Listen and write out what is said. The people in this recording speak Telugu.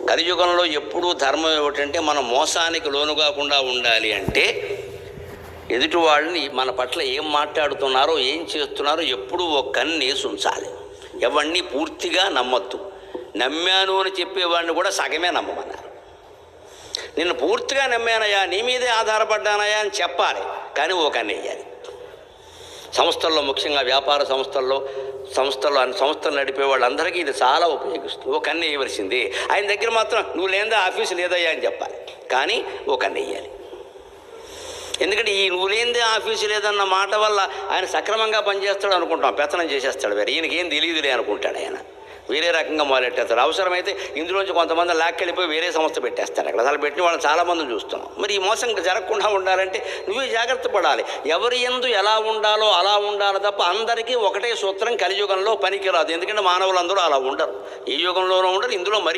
కలియుగంలో ఎప్పుడూ ధర్మం ఏమిటంటే మనం మోసానికి లోను కాకుండా ఉండాలి అంటే ఎదుటి వాళ్ళని మన పట్ల ఏం మాట్లాడుతున్నారో ఏం చేస్తున్నారో ఎప్పుడూ ఒక కన్నేసి ఉంచాలి. ఎవరిని పూర్తిగా నమ్మొద్దు. నమ్మాను అని చెప్పేవాడిని కూడా సగమే నమ్మమన్నారు. నిన్ను పూర్తిగా నమ్మానయా, నీ మీదే ఆధారపడ్డానయా అని చెప్పాలి, కానీ ఒక కన్నేయాలి. సంస్థల్లో, ముఖ్యంగా వ్యాపార సంస్థల్లో సంస్థలు నడిపే వాళ్ళందరికీ ఇది చాలా ఉపయోగిస్తుంది. ఒక కన్ను వేయవలసింది. ఆయన దగ్గర మాత్రం నువ్వు లేదా ఆఫీసు లేదయ్యా అని చెప్పాలి, కానీ ఒక కన్ను వేయాలి. ఎందుకంటే ఈ నువ్వు లేనిదే ఆఫీసు లేదన్న మాట వల్ల ఆయన సక్రమంగా పనిచేస్తాడు అనుకుంటాం, పెత్తనం చేసేస్తాడు. వేరే ఈయనకేం తెలియదులే అనుకుంటాడు. ఆయన వేరే రకంగా మొదలెట్టేస్తాడు. అవసరమైతే ఇందులోంచి కొంతమంది లాక్కెళ్ళిపోయి వేరే సంస్థ పెట్టేస్తాడు. అక్కడ అసలు పెట్టిన వాళ్ళని చాలామందిని చూస్తున్నాం. మరి ఈ మోసం జరగకుండా ఉండాలంటే నువ్వే జాగ్రత్త పడాలి. ఎవరి యందు ఎలా ఉండాలో అలా ఉండాలి తప్ప అందరికీ ఒకటే సూత్రం కలియుగంలో పనికిరాదు. ఎందుకంటే మానవులందరూ అలా ఉండరు, ఏ యుగంలోనూ ఉండరు, ఇందులో మరీ